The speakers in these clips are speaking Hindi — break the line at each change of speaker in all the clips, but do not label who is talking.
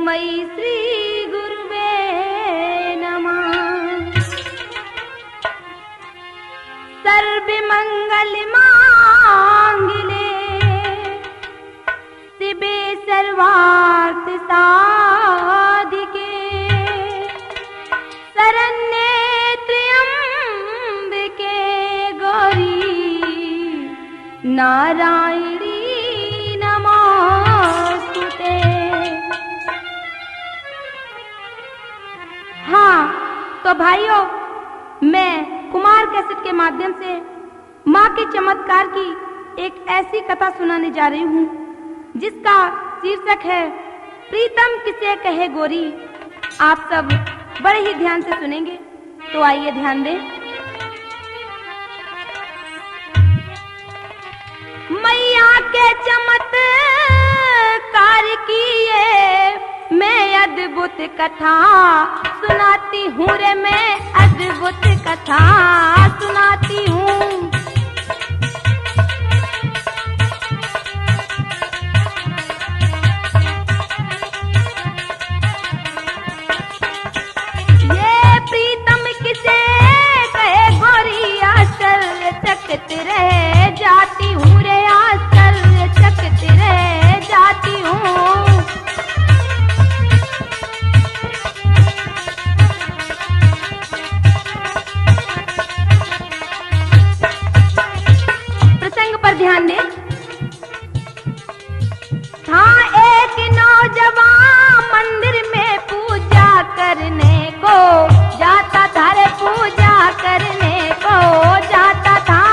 तस्मै श्री गुरुवे नमः। सर्वमंगल मांगल्ये शिवे सर्वार्थ साधिके शरण्ये त्र्यंबके गौरी नारायणी नमोस्तुते। हाँ तो भाइयों, मैं कुमार कैसेट के माध्यम से माँ के चमत्कार की एक ऐसी कथा सुनाने जा रही हूँ जिसका शीर्षक है प्रीतम किसे कहे गोरी। आप सब बड़े ही ध्यान से सुनेंगे, तो आइए ध्यान दें। मैया के चमत्कार की ये मैं अद्भुत कथा सुनाती हूँ रे, मैं अद्भुत कथा सुनाती हूँ। ये प्रीतम किसे कहे गोरी, आश्चर्यचकित रह जाती हूँ रे, आश्चर्यचकित रह जाती हूँ। ध्यान दें। था एक नौजवान मंदिर में पूजा करने को जाता था रे, पूजा करने को जाता था।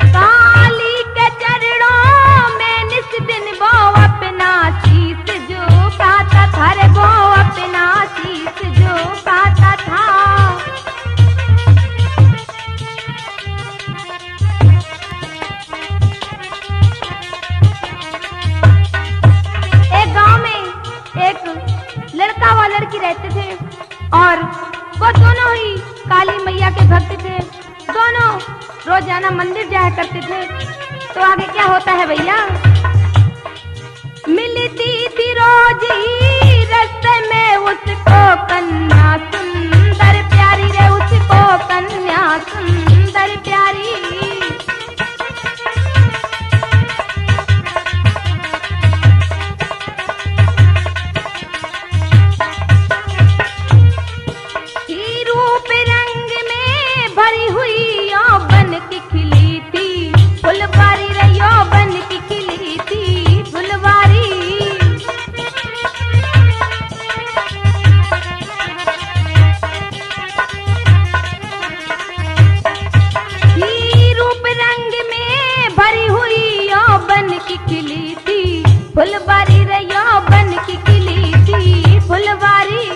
काली के चरणों में निस दिन वो अपना शीश झुकाता था रे, वो अपना शीश झुकाता था। एक गांव में एक लड़का व लड़की रहते थे और वो दोनों ही काली मैया के भक्त थे। दोनों रोजाना मंदिर जाया करते थे। तो आगे क्या होता है भैया, मिलती थी रोज ही रास्ते में उसको कन्या सुंदर प्यारी रे, उसको कन्या सुंदर प्यारी। ही रूप रंग में भरी हुई यौवन की खिली थी फुलवारी रे, यौवन की खिली थी फुलवारी। ही रूप रंग में भरी हुई यौवन की खिली थी फुलवारी रे, यौवन की खिली थी फुलवारी।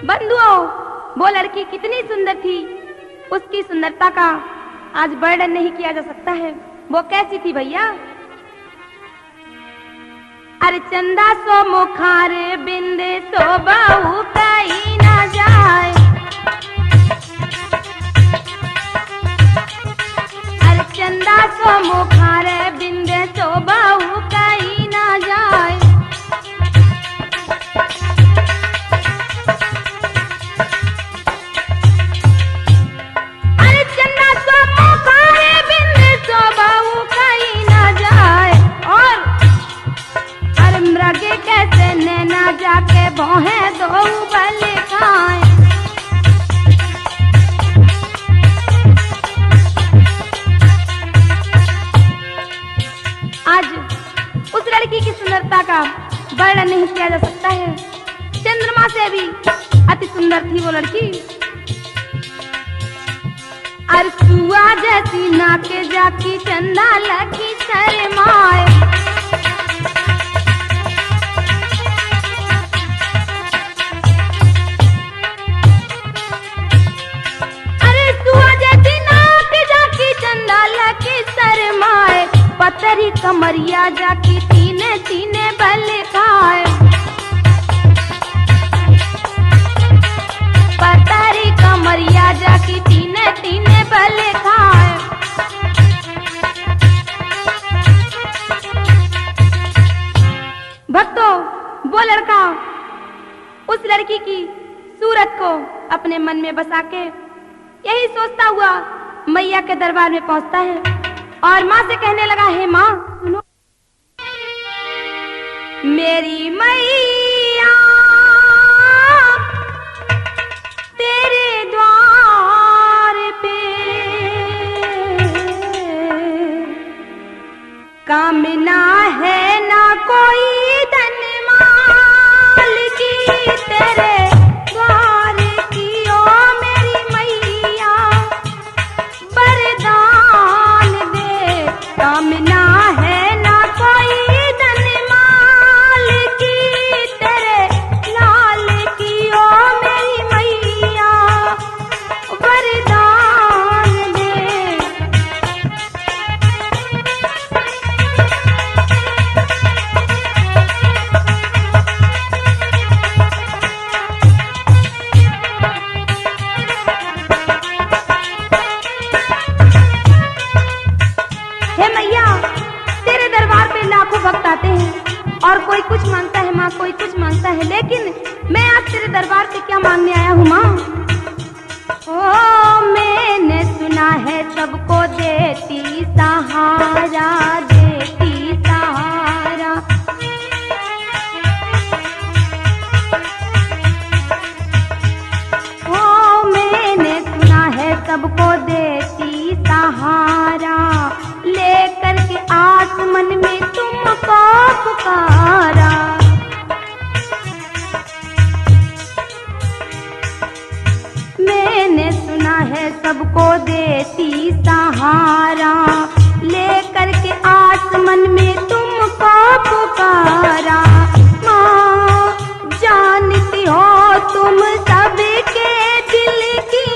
बंधुओं, वो लड़की कितनी सुंदर थी, उसकी सुंदरता का आज वर्णन नहीं किया जा सकता है। वो कैसी थी भैया, अरे चंदा सो मुखार बिंद सो बाहु कहीं ना जाए, अरे चंदा सो मुखार बिंद सो बाहु कहीं ना जाए। कैसे नैना जाके भौहें दो बल खाएं। आज उस लड़की की सुंदरता का वर्णन नहीं किया जा सकता है। चंद्रमा से भी अति सुंदर थी वो लड़की। अरसुआ जैसी नाके जाकी चंदा लगी शर्माए, पतरी कमरिया जाकी तीन बल खाए, पतरी कमरिया जाकी तीने तीने बल खाए। भक्तों, वो लड़का उस लड़की की सूरत को अपने मन में बसा के यही सोचता हुआ मैया के दरबार में पहुंचता है और माँ से कहने लगा, हे माँ सुनो, मेरी मैया तेरे द्वार पे कामना है ना कोई धन माल की, तेरे द्वार की ओ मेरी मैया वरदान दे। कामना है ना कोई धन माल की, तेरे लाल की ओ मेरी मैया वरदान दे। भक्त आते हैं और कोई कुछ मांगता है माँ, कोई कुछ मांगता है, लेकिन मैं आज तेरे दरबार से क्या मांगने आया हूँ माँ? ओ मैंने सुना है सबको देती सहारा, देती सहारा। ओ मैंने सुना है सबको देती सहारा, लेकर के आसमान में तुमको पुकारा। मैंने सुना है सबको देती सहारा, लेकर के आसमान में तुमको पुकारा। माँ जानती हो तुम सबके दिल की,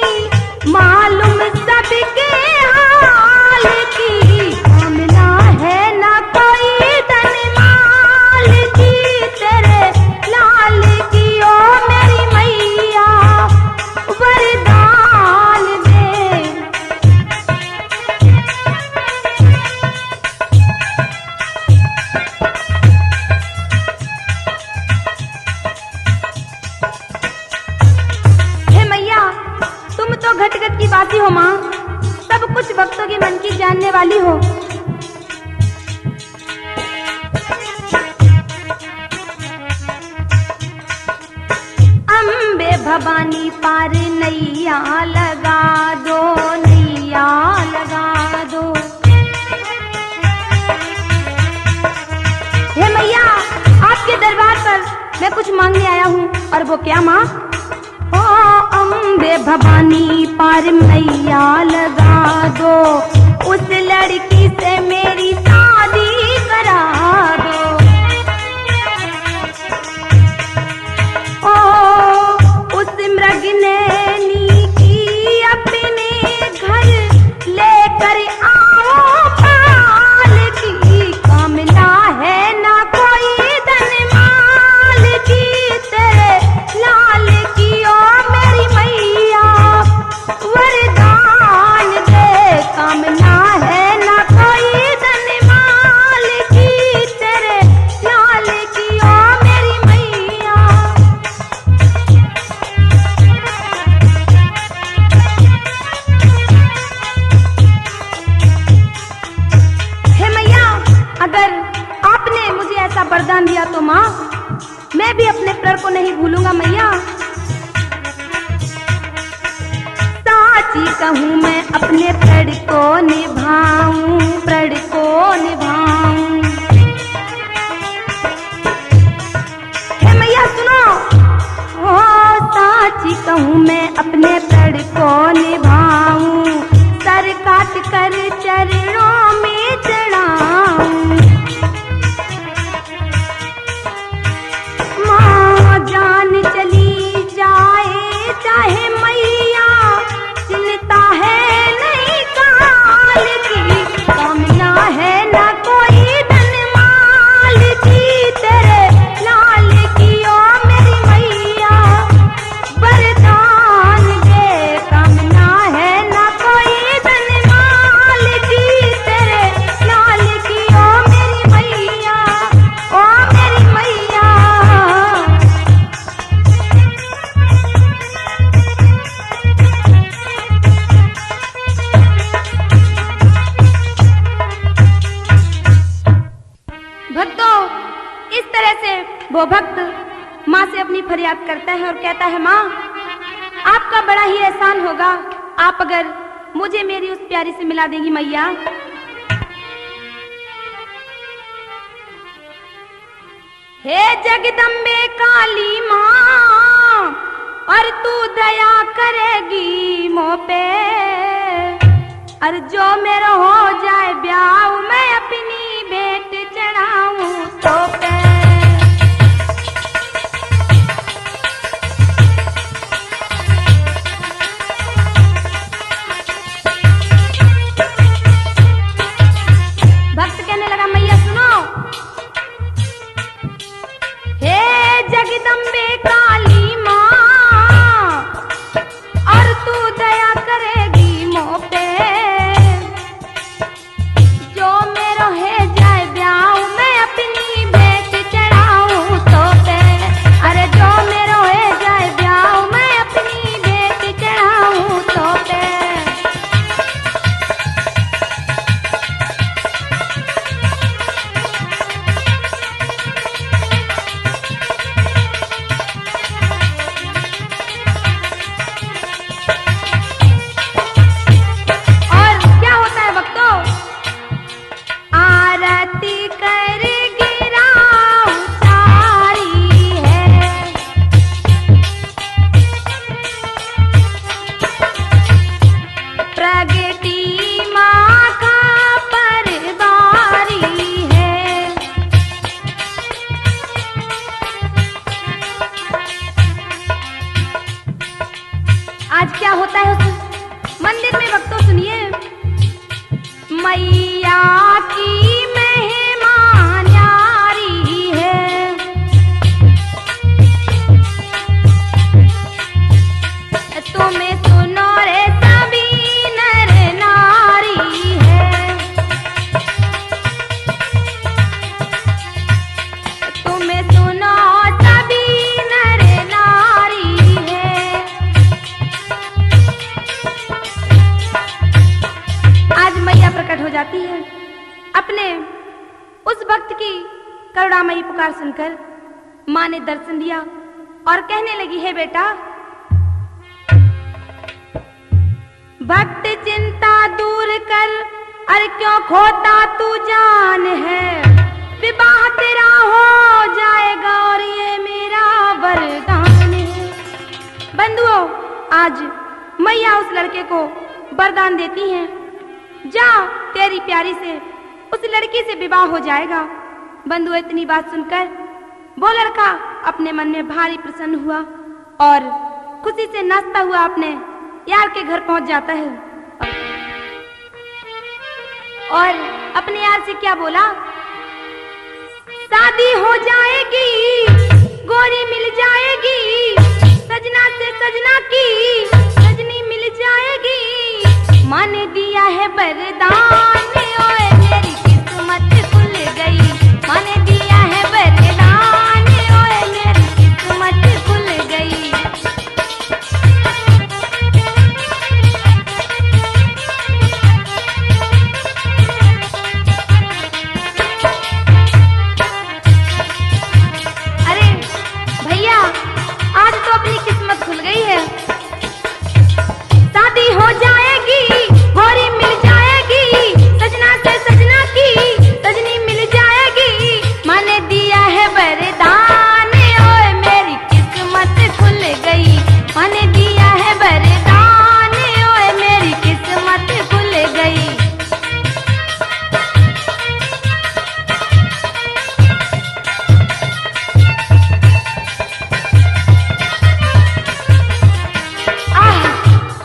मालूम सबके हाल की। कामना है ना कोई धन माल की, तेरे लाल की ओ मेरी मैया वरदान दे। हे मैया, तुम तो घट घट की बाती हो माँ, सब कुछ भक्तों के मन की जानने वाली हो। अम्बे भवानी पार नैया लगा दो, नैया लगा दो। हे मैया, आपके दरबार पर मैं कुछ मांगने आया हूँ, और वो क्या माँ? ओ अम्बे भवानी पार मैया लगा दो, उस लड़की से मेरी शादी करा दो। ओ उस मृगनैनी की अपने घर लेकर आओ पाल की। कामना है ना कोई धन माल की, तेरे लाल की ओ मेरी मैया वरदान दे। कामना है ना कोई धन माल की, तेरे लाल की ओ मेरी मैया। हे मैया, अगर आपने मुझे ऐसा वरदान दिया तो माँ, मैं भी अपने प्रण को नहीं भूलूंगा मैया। साची कहूँ मैं अपने प्रण को निभाऊं, प्रण को निभाऊं। हे मैया सुनो, ओ साची कहूँ मैं अपने प्रण को निभाऊं, सर काट कर चरणों में चढ़ाऊं। माँ जान चली जाए चाहे मैया, चिंता है नहीं काल की। कामना है ना कोई धन माल की, तेरे वो भक्त माँ से अपनी फरियाद करता है और कहता है, माँ आपका बड़ा ही एहसान होगा, आप अगर मुझे मेरी उस प्यारी से मिला देंगी मैया। हे जगदम्बे काली माँ, और तू दया करेगी मोह पे, और जो मेरा हो जाए ब्याह मैं अपनी भेंट चढ़ाऊं तो पे। भक्त कहने लगा, मैया सुनो, हे जगदम्बे काली माँ, और तू दया करेगी मोह पे, जो मेरो है जाए ब्याह मैं अपनी भेंट चढ़ाऊं तो पे, अरे जो मेरो है जाए ब्याह मैं अपनी भेंट चढ़ाऊं तो पे। आज क्या होता है उस मंदिर में भक्तों, सुनिए। मैया की महिमा न्यारी है, तुम्हें सुनो रे सभी नर नारी है, तुम्हें सुनो सभी नर नारी है। आज मैया प्रकट हो जाती है, अपने उस भक्त की करुणामयी पुकार सुनकर माँ ने दर्शन दिया और कहने लगी, है बेटा, भक्त चिंता दूर कर, अरे क्यों खोता तू जान है, विवाह तेरा हो जाएगा और ये मेरा वरदान है। बंधुओं, आज मैया उस लड़के को वरदान देती हैं, जा तेरी प्यारी से उस लड़की से विवाह हो जाएगा। बंधु इतनी बात सुनकर वो लड़का अपने मन में भारी प्रसन्न हुआ और खुशी से नाचता हुआ अपने यार के घर पहुंच जाता है और अपने यार से क्या बोला, शादी हो जाएगी, गोरी मिल जाएगी, सजना से सजना की सजनी मिल जाएगी, माँ ने दिया है वरदान, ओए मेरी किस्मत खुल गई, माँ ने दिया है वरदान, ओए मेरी किस्मत खुल गई। अरे भैया, आज तो अपनी किस्मत खुल गई है, शादी हो जाएगी, गोरी मिल जाएगी, सजना से सजना की सजनी मिल जाएगी, माँ ने दिया है वरदान, ओए मेरी किस्मत खुल गई, माँ ने दिया है वरदान, ओए मेरी किस्मत खुल गई।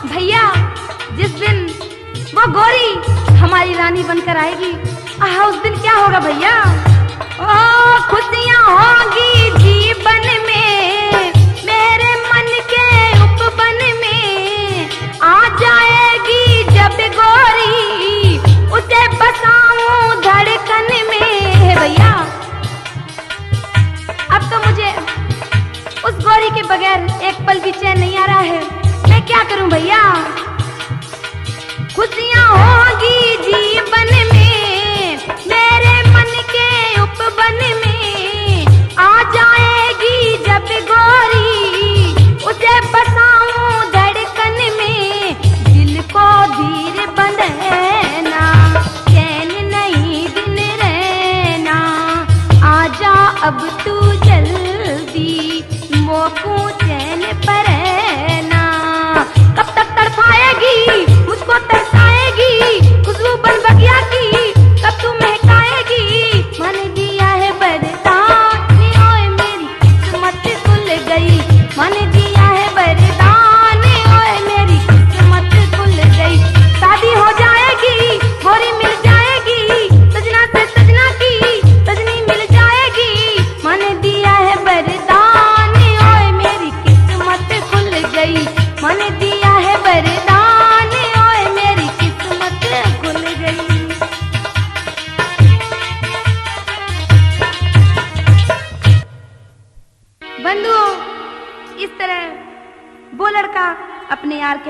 भैया, जिस दिन वो गोरी हमारी रानी बनकर आएगी, उस दिन क्या होगा भैया, ओ खुशियाँ होगी जीवन में, मेरे मन के उपवन में आ जाएगी जब गोरी, उसे बसाऊं धड़कन में। भैया, अब तो मुझे उस गोरी के बगैर एक पल भी चैन नहीं आ रहा है, मैं क्या करूं भैया। खुशियाँ होगी जीवन में, मेरे मन के उपवन में आ जाए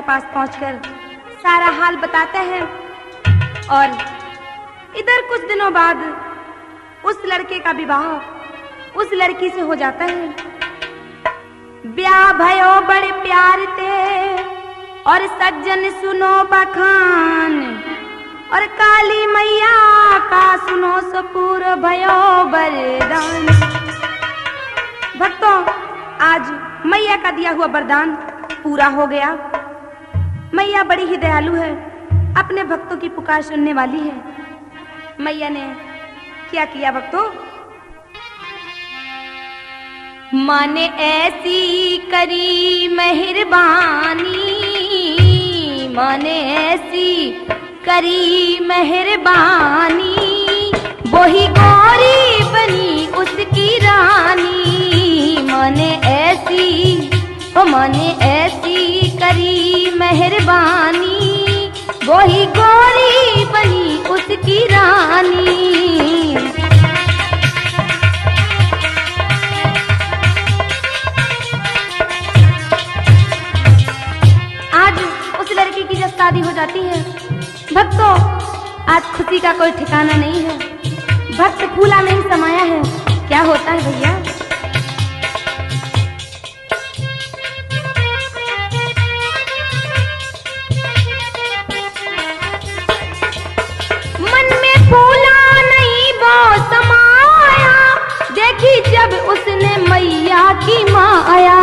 पास पहुंचकर सारा हाल बताते हैं और इधर कुछ दिनों बाद उस लड़के का विवाह उस लड़की से हो जाता है। ब्याह भयो बड़े प्यार थे और सज्जन सुनो बखान और काली मैया का सुनो सपूर भयो वरदान। भक्तों, आज मैया का दिया हुआ वरदान पूरा हो गया। मैया बड़ी ही दयालु है, अपने भक्तों की पुकार सुनने वाली है। मैया ने क्या किया भक्तों? माँ ने ऐसी करी मेहरबानी, माँ ने ऐसी करी मेहरबानी, वही गौरी बनी उसकी रानी। माँ ने ऐसी, ओ माँ ने ऐसी करी मेहरबानी, वही गौरी बनी उसकी रानी। की जब शादी हो जाती है भक्तों, आज खुशी का कोई ठिकाना नहीं है। भक्त फूला नहीं समाया है। क्या होता है भैया? मन में फूला नहीं वो समाया, देखी जब उसने मैया की माया।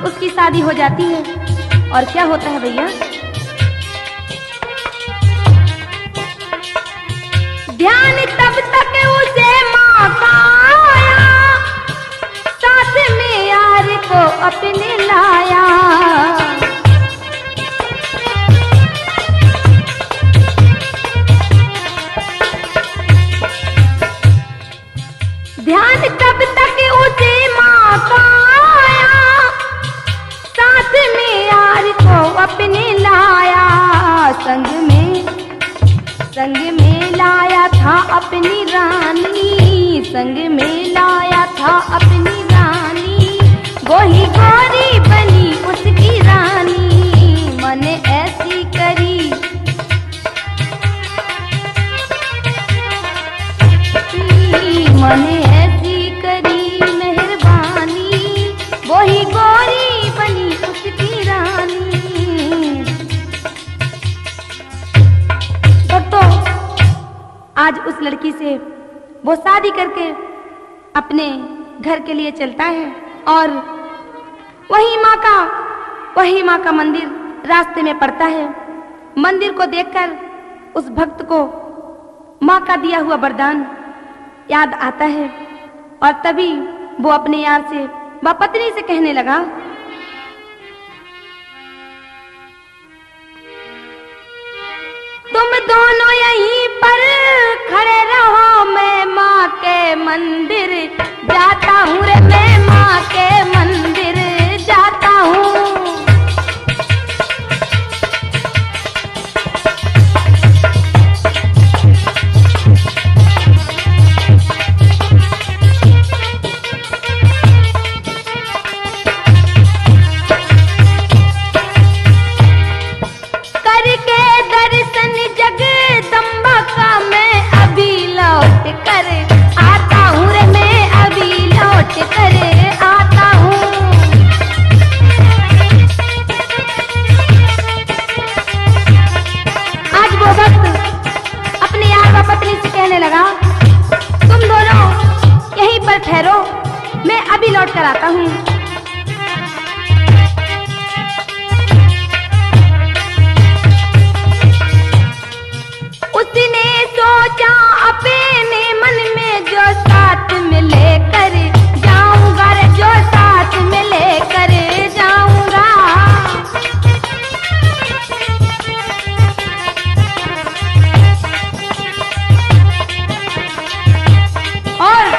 उसकी शादी हो जाती है और क्या होता है भैया? ध्यान तब तक उसे माँ का आया, साथ में यार को अपने लाया। ध्यान तब तक उसे माँ का अपने लाया, संग में लाया था अपनी रानी, संग में लाया था अपनी रानी, वही गौरी बनी उसकी रानी। मन ऐसी करी, मन ऐसी करी मेहरबानी, वही गौरी बनी उसकी रानी। आज उस लड़की से वो शादी करके अपने घर के लिए चलता है और वही माँ का मंदिर रास्ते में पड़ता है। मंदिर को देखकर उस भक्त को माँ का दिया हुआ वरदान याद आता है और तभी वो अपने यार से व पत्नी से कहने लगा, तुम दोनों यहीं पर खड़े रहो, मैं माँ के मंदिर जाता हूँ रे, मैं माँ के मंदिर जाता हूँ। ठहरो, मैं अभी लौट कर आता हूँ। उसने सोचा अपने मन में, जो साथ में लेकर जाऊंगा रे, जो साथ में लेकर जाऊंगा। और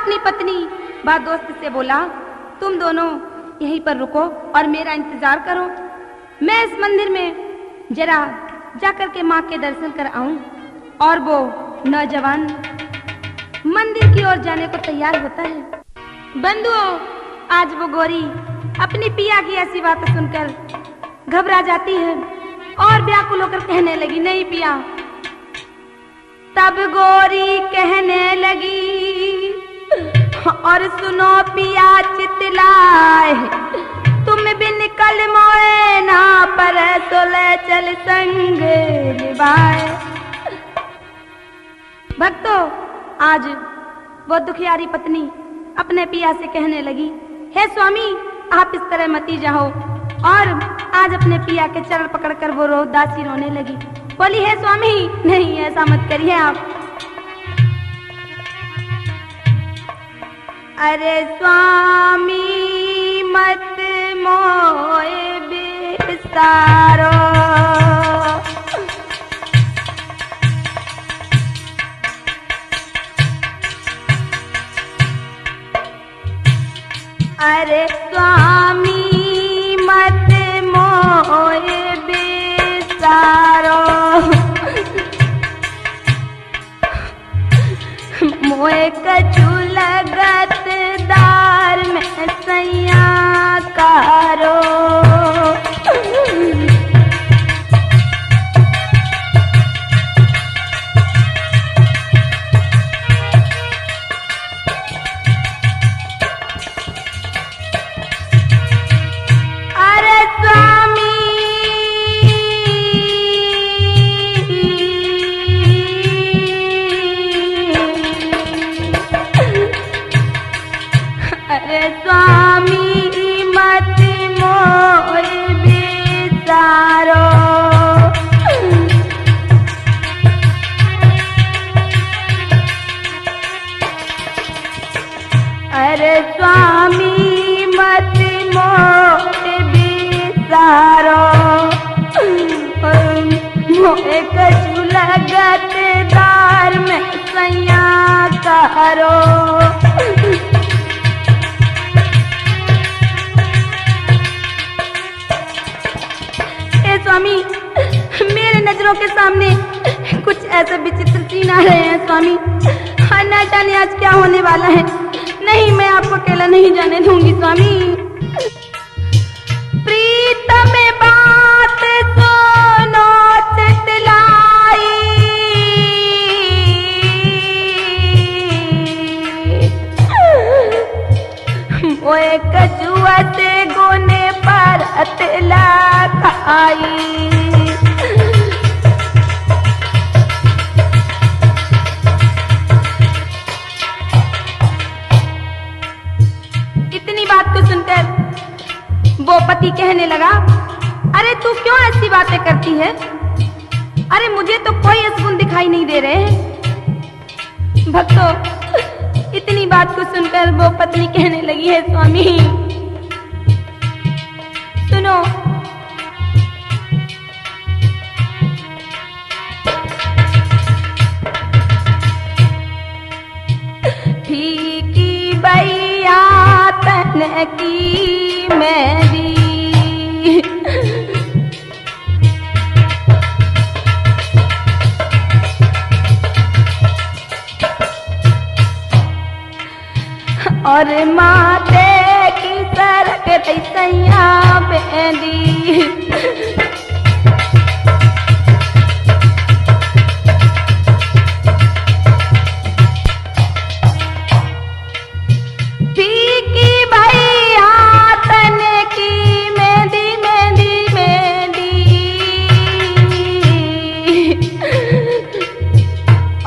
अपनी पत्नी व दोस्त से बोला, तुम दोनों यहीं पर रुको और मेरा इंतजार करो, मैं इस मंदिर में जरा जाकर के माँ के दर्शन कर आऊं। और वो नौजवान मंदिर की ओर जाने को तैयार होता है। बंधुओं, आज वो गोरी अपनी पिया की ऐसी बात सुनकर घबरा जाती है और व्याकुल होकर कहने लगी, नहीं पिया। तब गोरी कहने लगी, और सुनो पिया चितलाए, तुम बिन कल मोए ना पर सोले चल संग निभाए। भक्तों, आज वो दुखियारी पत्नी अपने पिया से कहने लगी, हे स्वामी, आप इस तरह मती जाओ। और आज अपने पिया के चरण पकड़कर वो दासी रोने लगी, बोली, हे स्वामी, नहीं ऐसा मत करिए आप। अरे स्वामी मत मोए बिसारो, अरे स्वामी मत मोए बिसारो, मोए कछु लगत दार में सैया कारो। अरे स्वामी मत मोए बिसारो, मोए कछु लगत दार में सैया कारो। हे स्वामी, मेरे नजरों के सामने कुछ ऐसे विचित्र सीन आ रहे हैं स्वामी, न जाने आज क्या होने वाला है। नहीं, मैं आपको अकेला नहीं जाने दूंगी स्वामी। प्रीतम बात सुनो चितलाई, ओए कछुआ से गोने पर अतला खाई। वो पति कहने लगा, अरे तू क्यों ऐसी बातें करती है? अरे मुझे तो कोई असगुन दिखाई नहीं दे रहे हैं। भक्तों, इतनी बात को सुनकर वो पत्नी कहने लगी, है स्वामी सुनो, फीकी बैया तन की मेरी, और माते की सरक तैसैया बेंदी।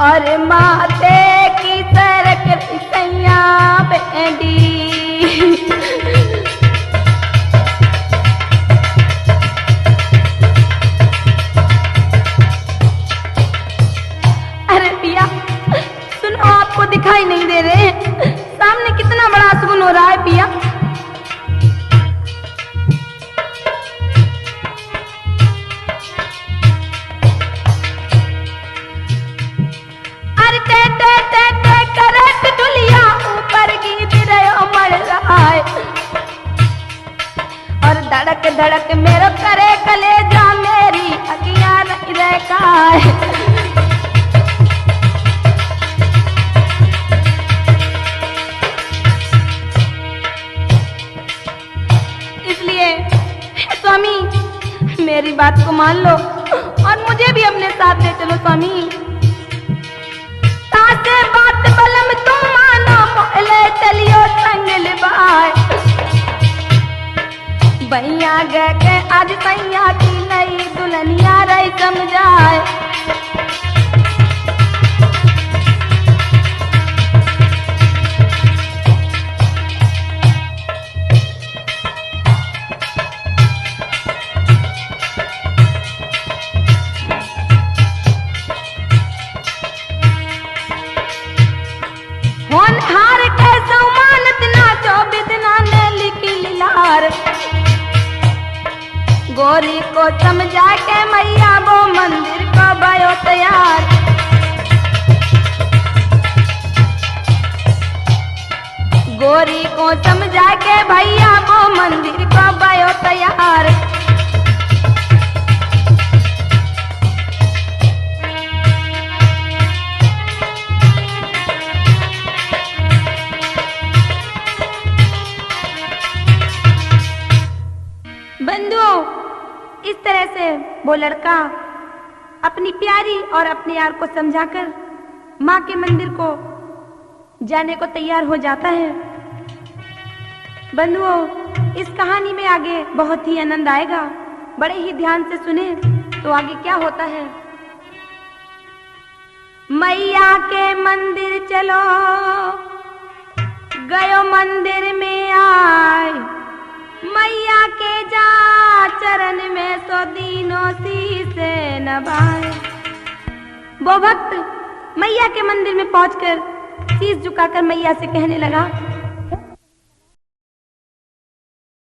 और माते की सरक सैया बेंदी। अरे पिया सुनो, आपको दिखाई नहीं दे रहे? सामने कितना बड़ा असगुन हो रहा है पिया। मेरी बात को मान लो और मुझे भी अपने साथ ले चलो स्वामी। तासे बात बलम तुम मानो पहले चलियो संग लिबाए। भैया गए के आज सैया की नई दुल्हनिया रही समझाए। हार के सम्मानित नाचो बिदना ने लिखी लिलार। गोरी को समझा के मैया वो मंदिर को भयो तैयार। गोरी को समझा के भैया वो मंदिर को भयो तैयार। बंधुओं, इस तरह से वो लड़का अपनी प्यारी और अपने यार को समझाकर माँ के मंदिर को जाने को तैयार हो जाता है। बंधुओं, इस कहानी में आगे बहुत ही आनंद आएगा, बड़े ही ध्यान से सुने तो आगे क्या होता है। मैया के मंदिर चलो गयो मंदिर में आए। मैया के जा चरण में सो दीनों शीसे नवाए। वो भक्त मैया के मंदिर में पहुंचकर शीश झुकाकर मैया से कहने लगा,